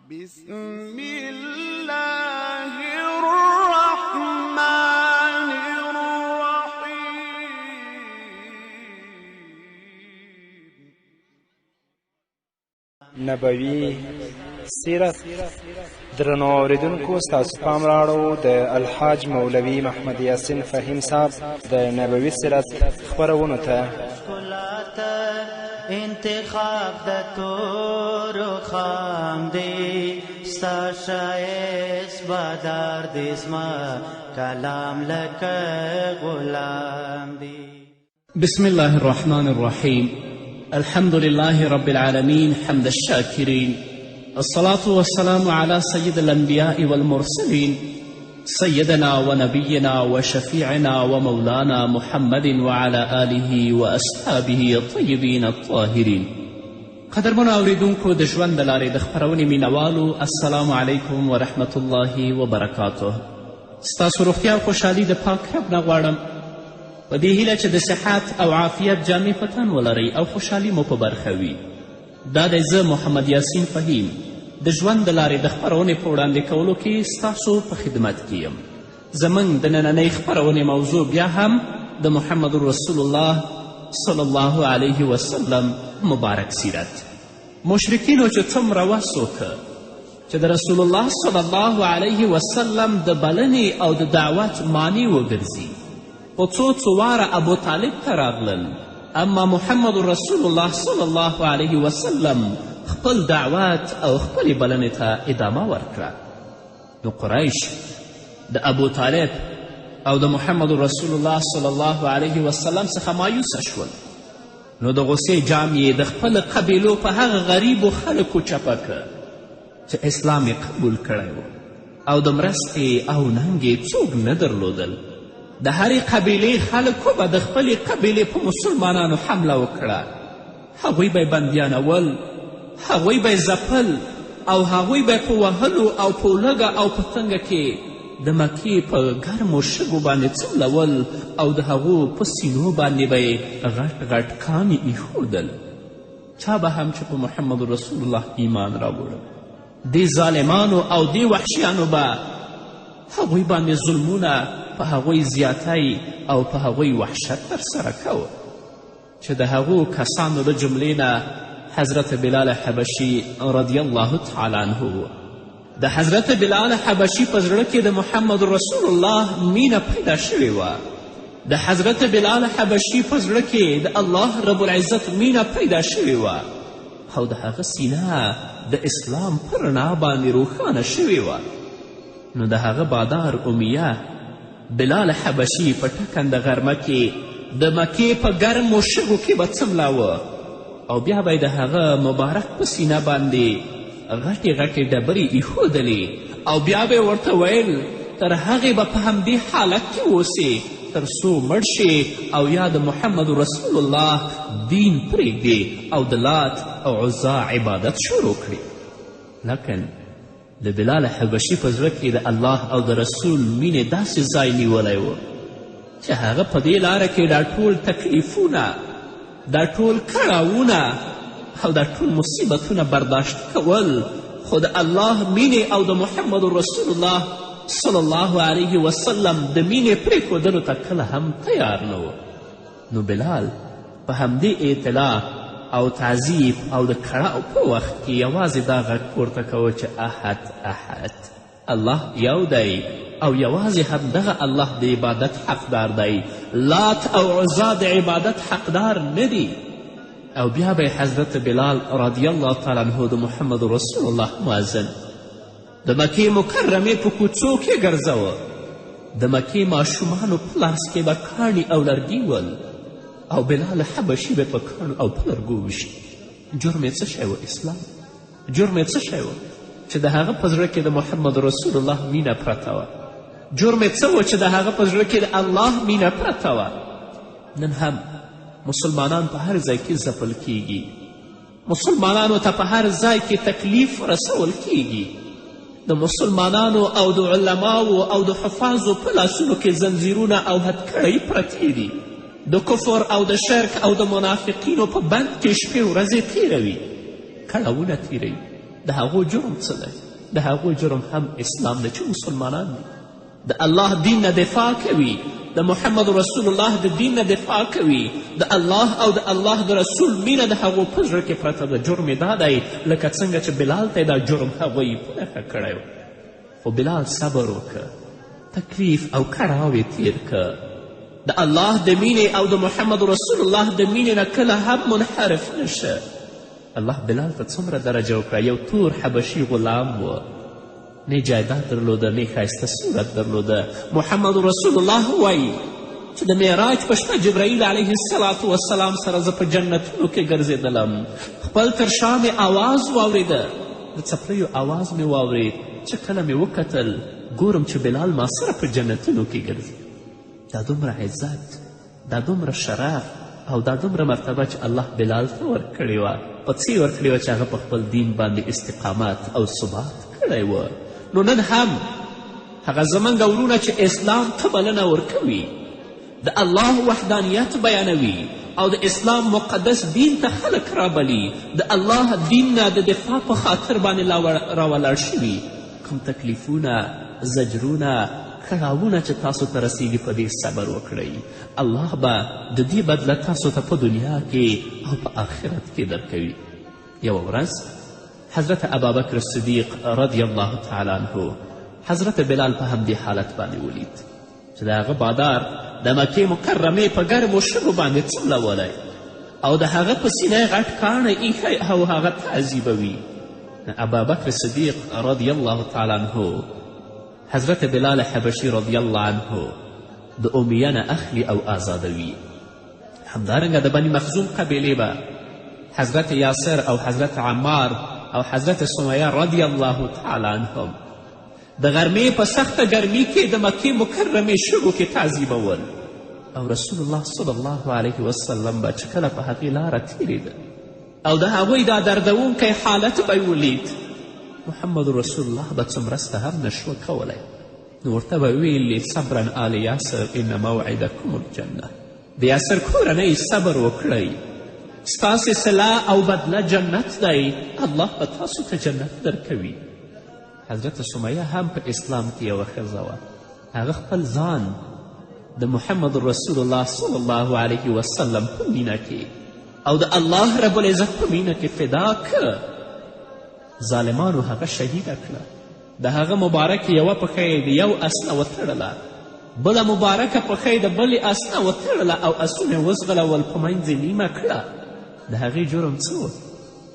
بسم الله الرحمن الرحیم. نبوي سیرت. درنو اوریدونکو، ستاسو پام راړو د الحاج مولوي محمد یاسین فهیم صاحب د نبوي سیرت خپرونو ته. انتخاب د تورو خام دی، ستا شایست بادار دی، زما کلام لکه غلام دی. بسم الله الرحمن الرحيم. الحمد لله رب العالمين حمد الشاكرين، الصلاة والسلام على سيد الأنبياء والمرسلين، سيدنا ونبينا وشفيعنا ومولانا محمد وعلى آله وأصحابه الطيبين الطاهرين. قدرمنو اوریدونکو، د ژوند د لارې د خپرونې مینوالو، السلام علیکم ورحمة الله وبرکاته. ستاسو روغتیا او خوشحالي د پاک رب نه غواړم، په دې هیله چې د صحت او عافیت جامې په تن ولرئ او خوشحالي مو په برخه وي. دا دی زه محمد یاسین فهیم د ژوند د لارې د خپرونې په وړاندې کولو کې ستاسو په خدمت کې یم. زموږ د نننۍ خپرونې موضوع بیا هم د محمد رسول الله صلی الله علیه وسلم مبارک سیرت. مشرکینو چې څومره وس وکړه چې د رسول الله صلی الله علیه وسلم د بلنې او د دعوت معنی وګرځي، په څو واره ابو طالب ته راغلل، اما محمد رسول الله صلی الله علیه وسلم خپل دعوت او خپلې بلنې ته ادامه ورکړه. نو قریش د ابو طالب او د محمد رسول الله صلی الله علیه وسلم څخه مایوسه شول. نو د غصې جام یې د خپل قبیلو په هغه غریبو خلکو چپه که چې اسلام یې قبول کړی و او د مرستې او ننګې څوک نه درلودل. د هرې قبیلې خلکو به د خپلې قبیلې په مسلمانانو حمله وکړه. هغوی به یې بندیانول، هغوی به یې ځپل او هغوی به یې په وهلو او په لږه او په تنګه کې د مکې په ګرمو شګو باندې څملول او د هغو په سینو باندې به یې غټ غټ کاڼي ایښودل. چا به هم چې په محمد رسول الله ایمان راوړه، دې ظالمانو او دې وحشیانو به هغوی باندې ظلمونه په هغوی زیاتی او په هغوی وحشت ترسره کوه، چې د هغو کسانو د جملې نه حضرت بلال حبشي رضی الله تعالی عنه و. د حضرت بلال حبشي په زړه کې د محمد رسول الله مینه پیدا شوې وه. د حضرت بلال حبشي په زړه کې د الله رب العزت مینه پیدا شوې وه او د هغه سینه د اسلام پر رڼا باندې روښانه شوې وه. نو د هغه بادار امیه بلال حبشي په ټکنده غرمه کې د مکې په ګرمو شګو کې به څملاوه او بیا به یې د هغه مبارک په سینه باندې غټې غټې ډبرې ایښودلې او بیا به یې ورته ویل تر هغې به په همدې حالت کې اوسې تر څو مړ شي او یا د محمد رسول الله دین پرېږدې او د لات او عزا عبادت شروع کړي. لکن د بلال حبشي په زړه کې د الله او د رسول مینې داسې ځای نیولی و چې هغه په دې لاره کې دا ټول تکلیفونه، دا ټول کړاوونه او دا ټول مصیبتونه برداشت کول، خو د الله مینې او د محمد رسول الله صلی الله علیه وسلم د مینې پرېښودلو ته کله هم تیار نه و. نو بلال په همدې اطلاع او تعذیب او د کړاو په وخت کې یوازې دا غږ پورته کوه چې احد احد، الله یو دی او یوازې همدغه الله د عبادت حقدار دی، لات او عزا د عبادت حقدار نه دی. او بیا به حضرت بلال رضی الله تعالی عنه د محمد رسول الله مؤذن د مکې مکرمې په کوڅو کې ګرځوه. د مکې ماشومانو په لاس کې به کاڼي او لرګي ول او بلال حبشي به په کاڼو او په لرګو وشي. جرم یې څه شی و؟ اسلام. جرم یې څه شی و؟ چې د هغه په زړه کې د محمد رسول الله مینه پرته وه. جرم یې څه و؟ چې د هغه په زړه کې د الله مینه پرته وه. نن هم مسلمانان په هر ځای کې ځپل کیږي، مسلمانانو ته په هر ځای کې تکلیف رسول کیږي. د مسلمانانو او د علماو او د حفاظو په لاسونو کې زنځیرونه او هتکړۍ پرتې دي. د کفر او د شرک او د منافقینو په بند کې شپې ورځې تیروي، کړاوونه تیروي، د هغو جرم څه دی؟ د هغو جرم هم اسلام دی چې مسلمانان دي، د الله دین نه دفاع کوي، د محمد رسول الله د دین نه دفاع کوي، د الله او د الله د رسول مینه د هغو په زړه کې پرته ده. جرم یې دا دی لکه څنګه چې بلال ته یې دا جرم هغوی په نښه کړی و، خو بلال صبر وکړه، تکلیف او کړاو یې تیر که. د الله د مینې او د محمد رسول الله د مینې نه کله هم منحرف نشه. الله بلال ته څومره درجه وکړه، یو تور حبشي غلام و، نه جایداد درلوده نه ښایسته صورت درلوده. محمد رسول الله وایي چې د معراج په شپه جبرائیل علیه السلام سره زه په جنتونو کې ګرځېدلم، خپل تر شا مې آواز واورېده، د څپلیو آواز مې واورېد، چې کله مې وکتل ګورم چې بلال ما سره په جنتونو کې ګرځي. دا دومره عزت، دا دومره شرف او دا دومره مرتبه چې الله بلال ته ورکړې وه، په څه یې ورکړې وه چې هغه په خپل دین باندې استقامت او ثبات کړی و. نو نن هم هغه زموږ ورونه چې اسلام ته بلنه ورکوي، د الله وحدانیت بیانوي او د اسلام مقدس دین ته خلک رابلي، د الله دین نه د دفاع په خاطر باندې راولاړ شوي، کوم تکلیفونه، زجرونه، کړاوونه چې تاسو ته رسیږي په دې صبر وکړئ. الله به د دې بدله تاسو ته په دنیا کې او په آخرت کې درکوي. یوه ورځ حضرت ابابکر صدیق رضی الله تعالی عنه حضرت بلال په همدې حالت باندې ولید چې د هغه بادار د مکې مکرمې په ګرمو شګو باندې څملولی او د هغه په سینه یې غټ کاڼی ایښی او هغه تعذیبوي. ابابکر صدیق رضی الله تعالی عنه حضرت بلال حبشي رضی الله عنه د امیه نه اخلي او آزادوي. همدارنګه د بني مخزوم قبیلې به حضرت یاسر او حضرت عمار او حضرت سمیه رضی الله تعالی عنهم د غرمې په سخته ګرمي کې د مکې مکرمې شګو کې تعذیبول، او رسول الله صلی الله علیه وسلم به چې کله په هغې لاره تیرېده او د هغوی دا دردونکی حالت به یې ولید، محمد رسول الله به څه مرسته هم نشوه کولی، نو ورته به ویلي صبرا آل یاسر ان موعدکم الجنه. د یاسر کورنۍ صبر وکړئ، ستاسې صله او بدله جنت دی، الله به تاسو ته جنت درکوي. حضرت سمیه هم په اسلام کې یوه ښځه وه، هغه خپل ځان د محمد رسول الله صلی الله علیه وسلم په مینه کې او د الله رب العزت په مینه کې فدا که. ظالمانو هغه شهیده کړه، د هغه مبارکې یوه پښه یې د یو اس نه وتړله، بله مبارکه پښه یې د بلې اس نه وتړله او اسونه یې وزغلول، په منځ یې نیمه کړه. د هغې جرم څه و؟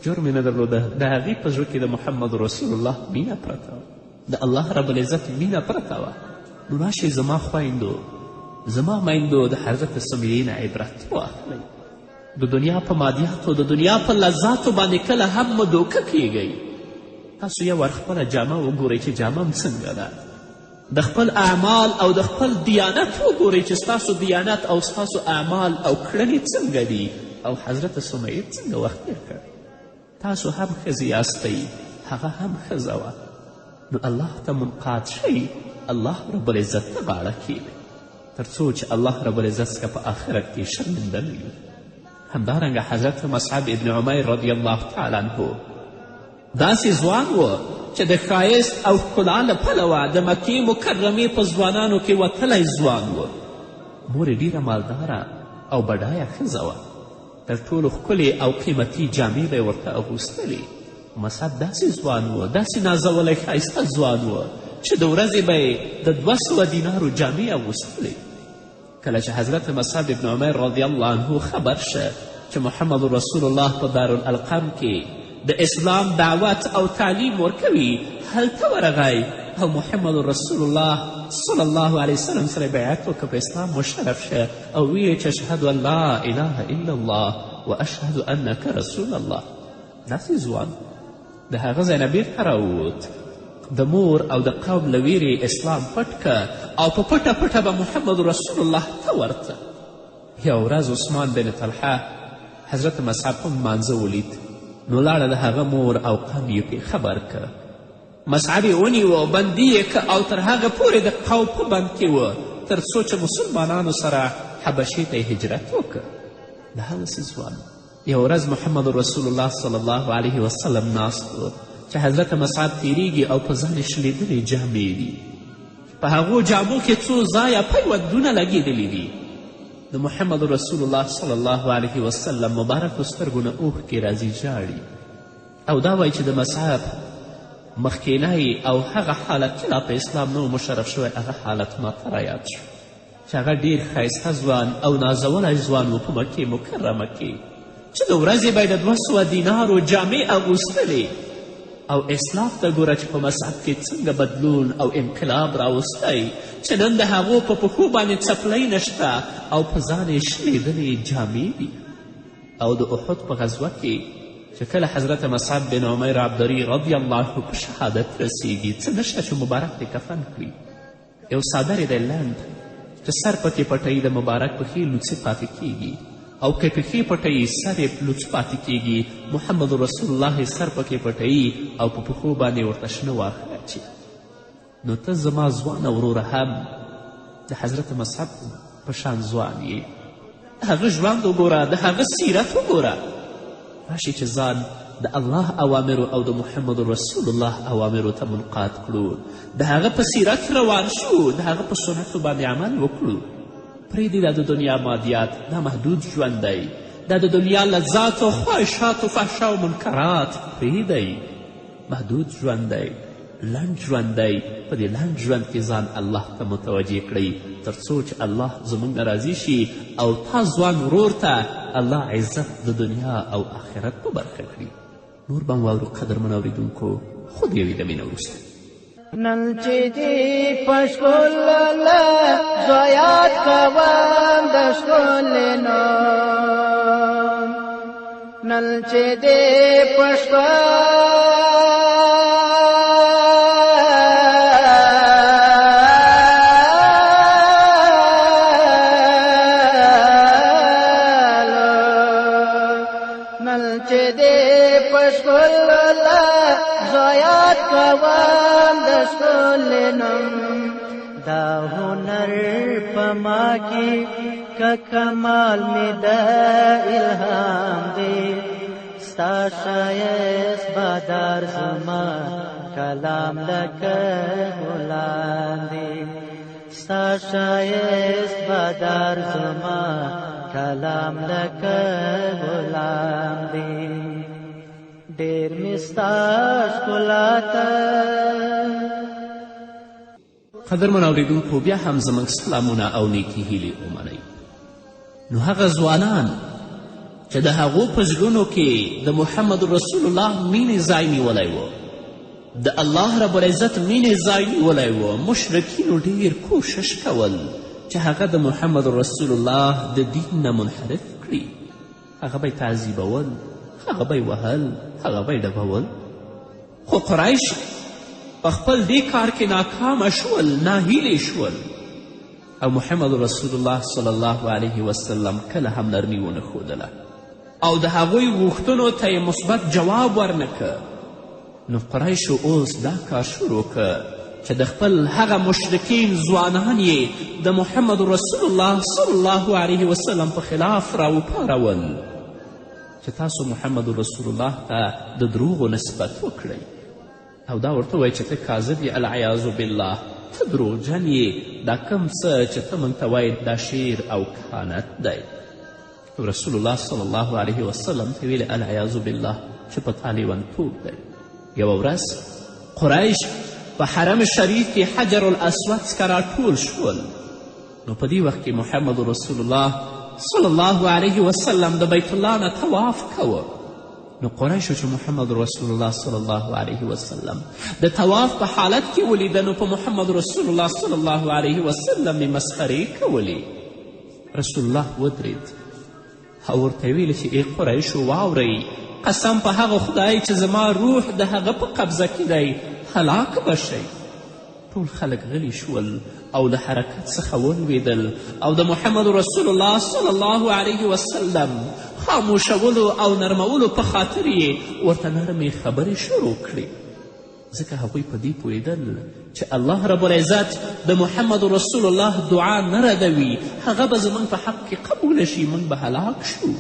جرم یې نه درلوده، د هغې په زړه کې د محمد رسول الله مینه پرته وه، د الله رب العزت مینه پرته وه. نو راشئ زما خویندو، زما میندو، د حضرت سمیې نه عبرت واخلئ. د دنیا په مادیاتو، د دنیا په لذاتو باندې کله هم مه دوکه کیږئ. تاسو یو ور خپله جامه وګورئ چې جامه م څنګه ده، د خپل اعمال او د خپل دیانت وګورئ چې ستاسو دیانت او ستاسو اعمال او کړنې څنګه دي، او حضرت سمیې څنګه وخت تیر کړ. تاسو هم ښځې یاستئ، هغه هم ښځه وه، نو الله ته منقاد شئ، الله رب العزت ته غاړه کښېږدئ تر څو چې الله رب العزت څخه په آخرت کې شرمنده نه وي. همدارنګه حضرت مصعب ابن عمیر رضی الله تعالی عنه داسې ځوان و چې د ښایست او ښکلا له پلوه د مکې مکرمې په ځوانانو کې وتلی ځوان و. مور یې ډېره مالداره او بډایه ښځه وه، تر ټولو ښکلې او قیمتي جامې به یې ورته اغوستلې. مصعب داسې ځوان و، داسې نازولی ښایسته ځوان و چې د ورځې به یې د 200 دینارو جامې اغوستلې. کله چې حضرت مصعب ابن عمیر رضی الله عنه خبر شه چې محمد رسول الله په دارالارقم کې د اسلام دعوت او تعلیم ورکوي، هلته ورغی او محمد رسول الله صلی الله علیه وسلم سره بیعت وکړه، په اسلام مشرف شه او ویې چې اشهد ان لا اله الا الله و اشهد انک رسول الله. داسې ځوان د هغه ځای نه بیرته راووت، د مور او د قوم له ویرې اسلام پټ که او په پټه پټه به محمد رسول الله ته ورته. یو ورځ عثمان بن طلحه حضرت مصعب په لمانځه ولید، نو لاړه د هغه مور او قوم یې پرې خبر که. مصعب یې ونیوه او بندي یې که او تر هغه پورې د قوم په بند کې و تر څو چې مسلمانانو سره حبشې ته یې هجرت وکړه. د هغسې ځوان یو ورځ محمد رسول الله صلی الله علیه وسلم ناست و، چې حضرت مصعب تیریږي او په ځان یې شلېدلې جامې دي. په هغو جامو کې څو ځایه پیوندونه لګېدلي دي. د محمد رسول الله صلی الله علیه وسلم مبارکو سترګو نه اوښکې راځي، ژاړي او دا وایي چې د مصعب مخکینی او هغه حالت چې لا په اسلام نه و مشرف شوی، هغه حالت ماته رایاد شو چې هغه ډېر ښایسته ځوان او نازولی ځوان و په مکې مکرمه کې چې د ورځې به یې د 200 دینارو جامې اغوستلې. او اسلاف ته ګوره چې په مصعب کې څنګه بدلون او انقلاب راوستی چې نن د هغو په پښو باندې څپلۍ نشته او په ځان یې شلېدلې جامې دي. او د احد په غزوه کې چې کله حضرت مصعب بن عمیر عبدري رضی الله په شهادت رسیږي، څه نشته چې مبارک دی کفن کړي. یو څادر یې دی لنډ چې سر پکې پټوي، د مبارک پښې لوڅې پاتې کیږي، او که پښې پټوي سر یې لوڅ پاتې کیږي. محمد رسول الله سر پکې پټوي او په پښو باندې ورته شنه واښه اچي. نو ته زما ځوانه وروره هم د حضرت مصعب په شان ځوان یې. د هغه ژوند وګوره، د هغه سیرت وګوره. راشي چې ځان د الله اوامرو او د محمد رسول الله اوامرو ته منقاد کړو، د هغه په سیرت روان شو، د هغه په سنتو باندې عمل وکړو. پرېږدي دا د دنیا مادیات، دا محدود ژوند دی، دا د دنیا لذات او خواهشات و فحشا و منکرات پرېږدئ. محدود ژوند دی، لنډ ژوند دی. په دې لنډ ژوند کې ځان الله ته متوجه کړئ تر څو چې الله زموږ نه راضي شي او تا ځوان ورور ته الله عزت د دنیا او آخرت په برخه کړي. نور به واورو قدرمن اورېدونکو، خو د یوې دمې نه وروسته. نن چې دې په ښکلله زیات کوم د ښکلې نوم، نن چې دې په زیات کوم د ښکلنم، دا هنر په ما کې که کمال مې د الهام دی. ستا ښایست بادار زما کلام لکه ګلان دی. ستا ښایست بادار زما کلام لکه ګلان دی. ډېر مې ستا ښکلا ته. قدرمن اورېدونکو، بیا هم زموږ سلامونه او نیکې هیلې ومنئ. نو هغه ځوانان چې د هغو په زړونو کې د محمد رسول الله مینې ځای نیولی و، د الله رب العزت مینې ځای نیولی و، مشرکینو ډېر کوشش کول چې هغه د محمد رسول الله د دین نه منحرف کړي. هغه به یې تعذیبول، هغه به یې وهل، هغه به یې ډبول. خو قریش په خپل دې کار کې ناکامه شول، ناهیلې شول. او محمد رسول الله صلی الله علیه وسلم کله هم نرمي ونه ښودله او د هغوی غوښتنو ته یې مثبت جواب ورنکه. نو قریشو اوس دا کار شروع که چې د خپل هغه مشرکین ځوانان یې د محمد رسول الله صلی الله علیه وسلم په خلاف راوپارول چې تاسو محمد رسول الله ته د دروغو نسبت وکړئ او دا ورته وایي چې ته کاذب یې، العیاذ بالله، ته دروغجن یې، دا کم څه چې ته موږ ته وایې دا شعر او کهانت دی. رسول الله صلی الله علیه وسلم ته ویلې العیاذ بالله چې په تا لیونتوب دی. یوه ورځ قریش په حرم شریف کې حجر الاسود څخه راټول شول. نو په دې وخت کې محمد رسول الله صلی الله علیه وسلم د بیت الله نه طواف کوه. نو قریشو چې محمد رسول الله صلی الله علیه وسلم د طواف په حالت کې ولیده، نو په محمد رسول الله صلی الله علیه وسلم یې مسخرې کولې. رسول الله ودرېد او ورته یې ویلې چې ای قریشو واورئ، قسم په هغه خدای چې زما روح د هغه په قبضه کې دی، هلاک به شئ. ټول خلک غلي شول او له حرکت څخه ولوېدل او د محمد رسول الله صلی الله علیه وسلم خاموشولو او نرمولو په خاطر یې ورته نرمې خبرې شروع کړې، ځکه هغوی په دې پوهېدل چې الله رب العزت د محمد رسول الله دعا نه ردوي، هغه به زموږ په حق کې قبوله شي، موږ به هلاک شو.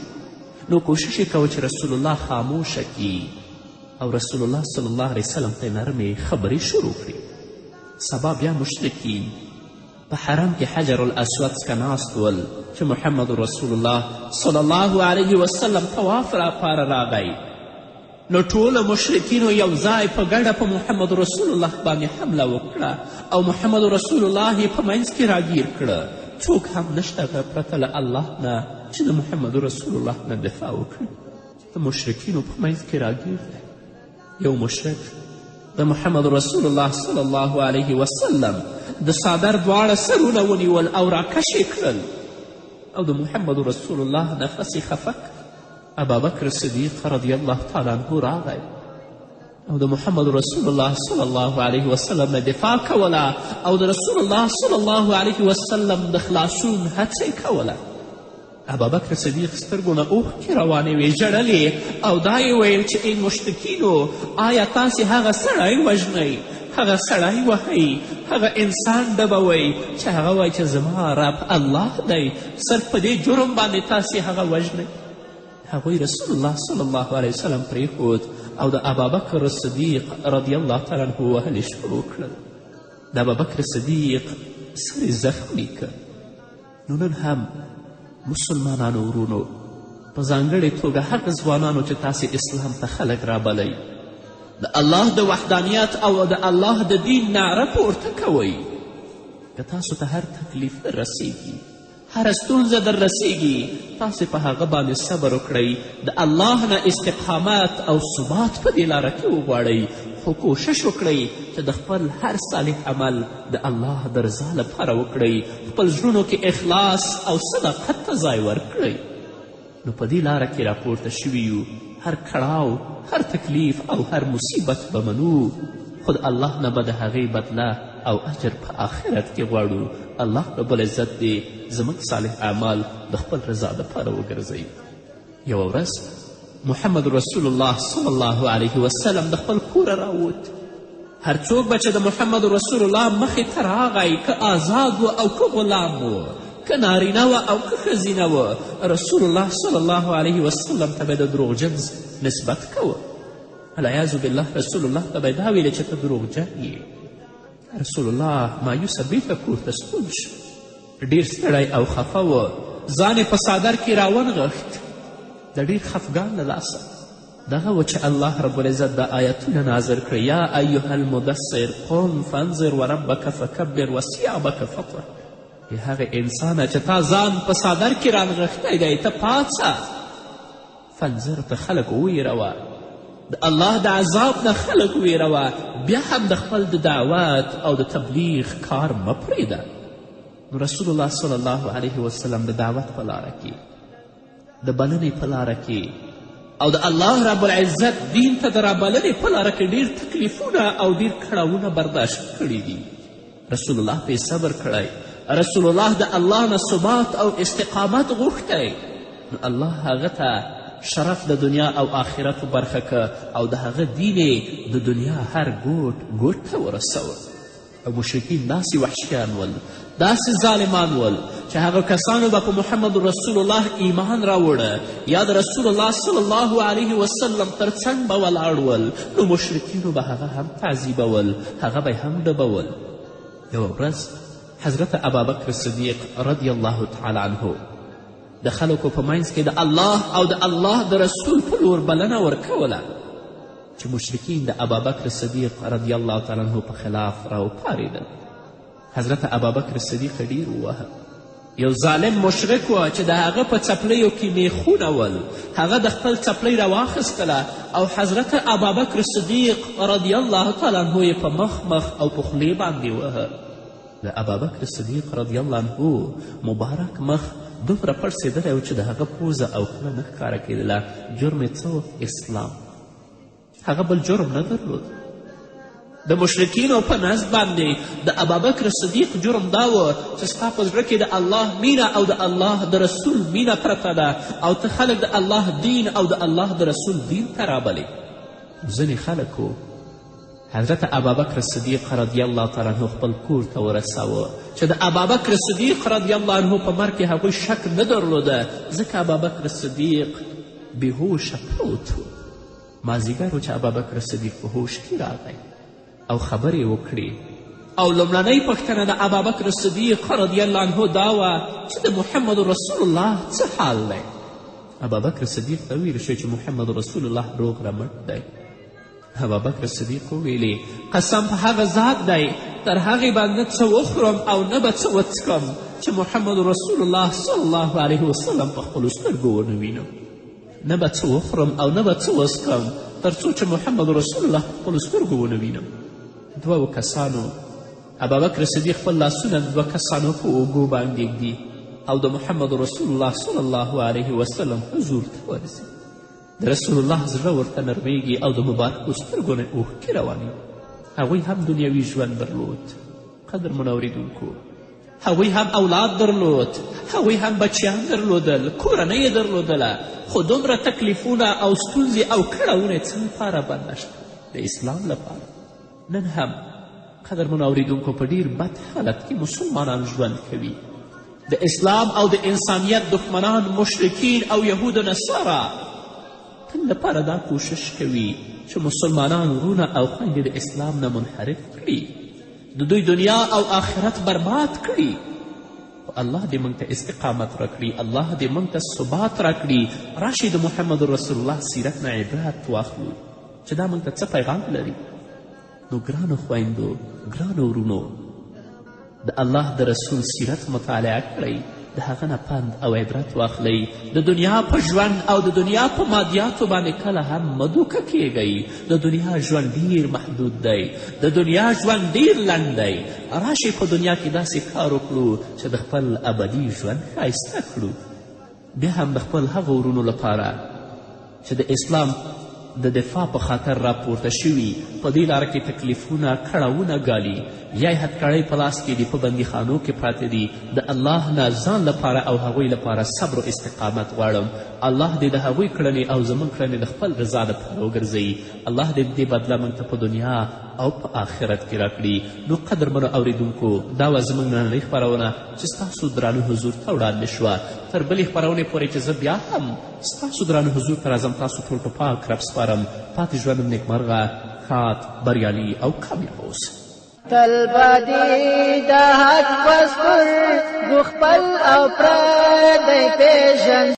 نو کوشش یې کوه چې رسول الله خاموشه کړي او رسول الله صلی الله علیه وسلم ته نرمې خبرې شروع کړي. سبا بیا مشرکین په حرم کې حجر الاسود څخه ناست ول چې محمد رسول الله صلی الله علیه وسلم طواف راپاره راغی. نو ټولو مشرکینو یو ځای په ګډه په محمد رسول الله باندې حمله وکړه او محمد رسول الله یې په منځ کې راګیر کړه. څوک هم نشته پرته له الله نه چې د محمد رسول الله نه دفاع وکړي. د مشرکینو په منځ کې راګیر دی. یو مشرک د محمد رسول الله صلی الله علیه وسلم د څادر دواړه سرونه ونیول او راکش یې کړل او د محمد رسول الله نفس یې خفه کړ. ابابکر صدیق رضی الله تعالی عنه راغی او د محمد رسول الله صلی الله علیه وسلم نه دفاع کوله او د رسول الله صلی الله علیه وسلم د خلاصون هڅه یې کوله. ابابکر صدیق سترګو نه اوښکې روانې وې، ژړلې او دا یې ویل چې ای مشرکینو، آیا تاسې هغه سړی وژنئ، هغه سړی وهئ، هغه انسان ډبوئ چې هغه وایي چې زما رب الله دی، صرف په دې جرم باندې تاسې هغه وژنئ. هغوی رسول الله صلی الله علیه وسلم پرېښود او د ابابکر صدیق رضی الله تعالی عنه وهلې شروع کړل. د ابابکر صدیق سر یې زخمي کړ. نو نن هم مسلمانانو ورونو، په ځانګړې توګه هغه ځوانانو چې تاسې اسلام ته خلک رابلئ، د الله د وحدانیت او د الله د دین نعره پورته کوئ. که تاسو ته هر تکلیف در رسیږي، هره ستونزه در رسیږي، تاسې په هغه باندې صبر وکړئ، د الله نه استقامت او ثبات په دې لاره کې وغواړئ، خو کوشش وکړئ چې د خپل هر صالح عمل د الله د رضا لپاره وکړئ، خپل زړونو کې اخلاص او صداقت ته ځای ورکړئ. نو په دې لاره کې راپورته شوي یو، هر کړاو، هر تکلیف او هر مصیبت به منو، خو د الله نه به د هغې بدله او اجر په آخرت کې غواړو. الله رب العزت دې زموږ صالح اعمال د خپل رضا دپاره وګرځوي. یوه ورځ محمد رسول الله صلی الله علیه وسلم د خپل کوره راووت. هر څوک به چې د محمد رسول الله مخې ته راغی، که آزاد و او که غلام و، که نارینه و او که ښځینه و، رسول الله صلی الله علیه وسلم ته به د دروغجن نسبت کوه. العیاذ بالله رسول الله ته به یې دا ویلې چې ته دروغجن یې. رسول الله مایوسه بیرته کور ته ستون شو. ډېر ستړی او خفه و، ځان یې په څادر کې راونغښت د ډېر خفګان له لاسه. دغه و چې الله رب العزت دا آیتونه نازل کړي: یا ایها المدثر قم فانذر وربک فکبر وثیابک فطهر. ای هغه انسانه چې تا ځان په څادر کې رانغښتی دی، ته پاڅه، فانذر ته خلک وویروه، د الله د عذاب نه خلک ویروه، بیا هم د خپل د دعوت او د تبلیغ کار مه پرېږده. نو رسول الله صلی الله علیه وسلم د دعوت په لاره کې، د بلنې په لاره کې او د الله رب العزت دین ته د رابلنې په لاره کې ډېر تکلیفونه او ډېر کړاوونه برداشت کړي دي. رسول الله پرې صبر کړی، رسول الله د الله نه ثبات او استقامت غوښتی. نو الله هغه ته شرف د دنیا او آخرت برخه که او د هغه دین د دنیا هر ګوټ ته ورسوه. او مشرکین داسې وحشیان ول، داسې ظالمان ول چې هغه کسانو به په محمد رسول الله ایمان راوړه یا د رسول الله صلی الله علیه وسلم تر څنګ به ولاړ ول، نو مشرکینو به هغه هم تعذیبول، هغه به هم ډبول. یوه ورځ حضرت ابابکر صدیق رضی الله تعالی عنه د خلکو په منځ کې د الله او د الله د رسول په لور بلنه ورکوله چې مشرکین د ابابکر صدیق رضی الله تعالی عنه په خلاف راوپارېدل. حضرت ابابکر صدیق ډېر ووهه. یو ظالم مشرک و چې د هغه په څپلیو کې میخونه ول، هغه د خپل څپلی راواخیستله او حضرت ابابکر صدیق رضی الله تعالی عنه یې په مخ او په خولې باندې وهه. د ابابکر صدیق رضی الله عنه مبارک مخ دومره پړسېدلی و چې د هغه پوزه او خوله نه ښکاره کېدله. جرم یې څه و؟ اسلام. هغه بل جرم نه درلود. د مشرکینو په نزد باندې د ابابکر صدیق جرم دا و چې ستا په زړه کې د الله مینه او د الله د رسول مینه پرته ده او ته خلک د الله دین او د الله د رسول دین ته رابلې. ځینې خلکو حضرت ابابکر صدیق رضی الله تعالی عنه خپل کور ته ورساوه چې د ابابکر صدیق رضی الله عنه په مرګ کې هغوی شک نه درلوده، ځکه ابابکر صدیق بېهوشه پروت و. مازدیګر و چې ابابکر صدیق په هوش کې راغی او خبرې وکړې او لومړنۍ پوښتنه د ابابکر صدیق رضی الله عنه دا وه چې د محمد رسول الله څه حال دی. ابابکر صدیق ته ویل شو چې محمد رسول الله روغ رمټ دی. ابابکر صدیق وویلې قسم په هغه ذات دی تر هغې به نه څه وخورم او نه به څه وڅکم چې محمد رسول الله صلی الله علیه وسلم په خپلو سترګو ونه وینم. نه به څه وخورم او نه به څه وڅکم تر څو چې محمد رسول الله په خپلو سترګو ونه وینم. دوو کسانو ابابکر صدیق خپل لاسونه د دوه کسانو په اوږو باندې ږدي او د محمد رسول الله صلی الله علیه وسلم حضور ته ورځي. د رسول الله زړه ورته نرمیږي او د مبارکو سترګو نه اوښکې روانې. هغوی هم دنیوي ژوند درلود. قدرمنو اورېدونکو، هغوی هم اولاد درلود، هغوی هم بچیان درلودل، کورنۍ یې درلودله، خو دومره تکلیفونه او ستونزې او کړاوونه یې څه لپاره بند نه شول؟ د اسلام لپاره. نن هم قدرمنو اورېدونکو په ډیر بد حالت کې مسلمانان ژوند کوي. د اسلام او د انسانیت دښمنان مشرکین او یهود و نصارا تل لپاره دا کوشش کوي چې مسلمانان ورونه او خویندې د اسلام نه منحرف کړي، د دوی دنیا او آخرت برباد کړي. خو الله دې موږ ته استقامت راکړي، الله دې موږ ته ثبات راکړي. راشئ د محمد رسول الله سیرت نه عبرت واخلو چې دا موږ ته څه پیغام لري. نو ګرانو خویندو، ګرانو ورونو، د الله د رسول سیرت مطالعه کړئ، د هغه نه پند او عبرت واخلئ. د دنیا په ژوند او د دنیا په مادیاتو باندې کله هم مه دوکه کیږئ. د دنیا ژوند ډیر محدود دی، د دنیا ژوند ډیر لنډ دی. راشئ په دنیا کې داسې کار وکړو چې د خپل ابدي ژوند ښایسته کړو. بیا هم د خپل هغو ورونو لپاره چې د اسلام د دفاع په خاطر راپورته شوي، په دې لاره کې تکلیفونه کړاوونه ګالي، یا یې هتکړۍ په لاس کې دي، په بندیخانو کې پراته دي، د الله نه ځان لپاره او هغوی لپاره صبر و استقامت غواړم. الله دې د هغوی کړنې او زموږ کړنې د خپل رضا لپاره وګرځوي. الله دې دې بدله موږ ته په دنیا او په آخرت کې راکړي. نو قدرمنو اورېدونکو، دا وه زموږ نننۍ خپرونه چې ستاسو درانه حضور ته وړاندې شوه. تر بلې خپرونې پورې چې زه بیا هم ستاسو درانه حضور ته راځم، تاسو ټول په پاک رب سپارم. پاتې ژوند نیکمرغه، ښاد، بریالي او کامیاب اوسئ. تل بدی د حق پسپر دو خپل او پردی پیژن